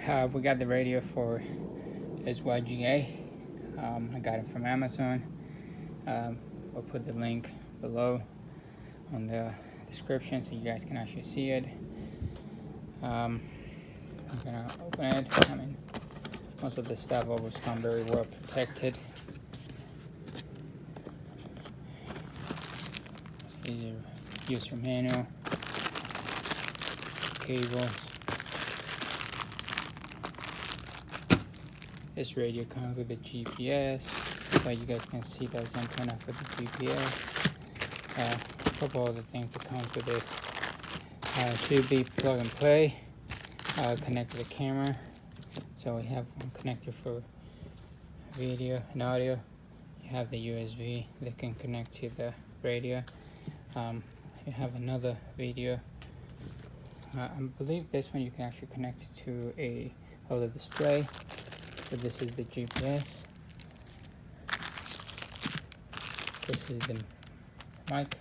we got the radio for SYGA. I got it from Amazon. I'll put the link below on the description so you guys can actually see it. I'm gonna open it. I mean, most of the stuff always come very well protected. Here's your user manual, cables. This radio comes with the GPS, so you guys can see that's antenna for the GPS. A couple other things that comes with this. Should be plug and play. Connect to the camera. So we have one connector for video and audio. You have the USB that can connect to the radio. You have another video. I believe this one you can actually connect it to a other display. So this is the GPS. This is the mic,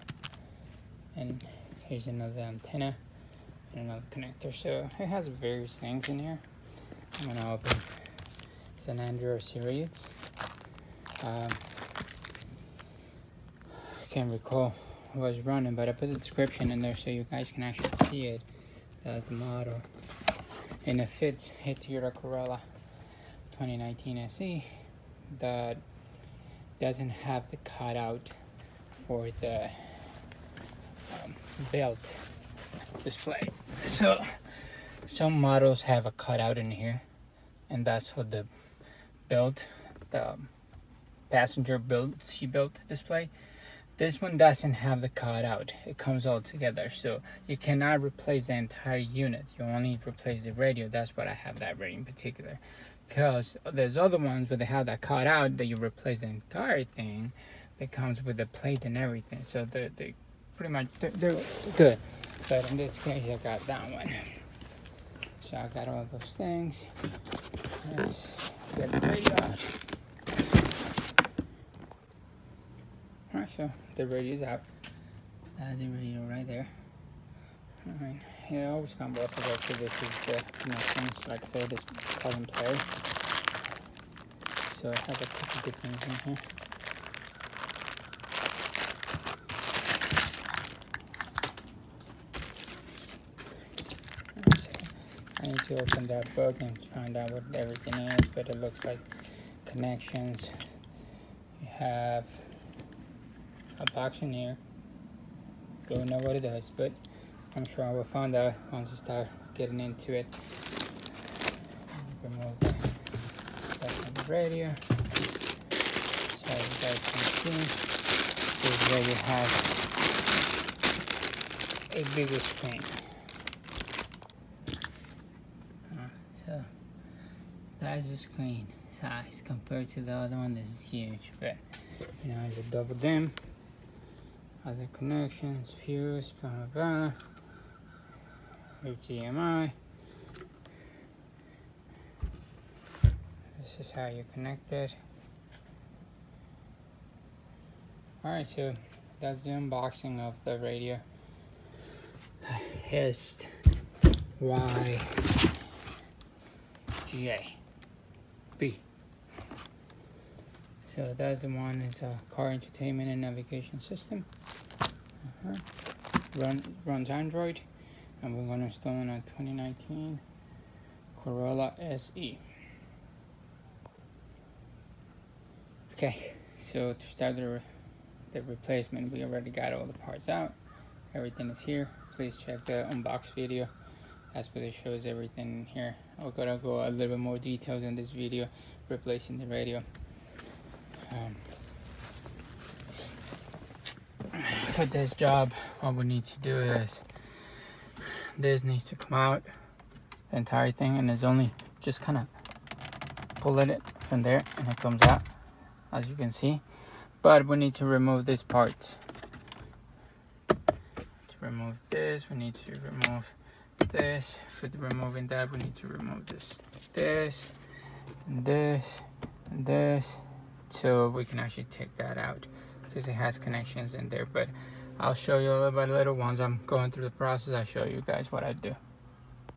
and here's another antenna and another connector. So it has various things in here. I'm gonna open. It's an Android series. I can't recall what was running, but I put the description in there so you guys can actually see it. That's the model, and it fits a Toyota Corolla 2019 SE that doesn't have the cutout for the belt display. So some models have a cutout in here, and that's for the belt, the passenger seat belt display. This one doesn't have the cutout. It comes all together, so you cannot replace the entire unit. You only replace the radio. That's what I have that radio in particular. Because there's other ones where they have that cutout that you replace the entire thing. That comes with the plate and everything. So they pretty much they're good. But in this case, I got that one. So I got all those things. Let's get the radio out. Alright, so the radio is out. That's the radio right there. Alright, it always comes off of it. So this is the connections. Like I said, this plug and play. So it has a couple good things in here. I need to open that book and find out what everything is, but it looks like connections. You have a box in here. Don't know what it does, but I'm sure I will find out once I start getting into it. Remove the stuff on the radio. So you guys can see, this radio has a bigger screen. So that's the screen size compared to the other one. This is huge, but you know, it's a double dim. Other connections, fuse, blah blah blah. HDMI. This is how you connect it. Alright, so that's the unboxing of the radio. Hist YGA-B. So that's the one, is a car entertainment and navigation system. Runs Android, and we're going to install on a 2019 Corolla SE. Okay, so to start the replacement, we already got all the parts out. Everything is here. Please check the unbox video. That's where it shows everything here. I'm gonna go a little bit more details in this video, replacing the radio. For this job, what we need to do is this needs to come out, the entire thing, and it's only just kind of pull it from there and it comes out, as you can see. But we need to remove this part. To remove this, we need to remove this. For removing that, we need to remove this, and this, so we can actually take that out, because it has connections in there. But I'll show you a little by little. Once I'm going through the process, I'll show you guys what I do.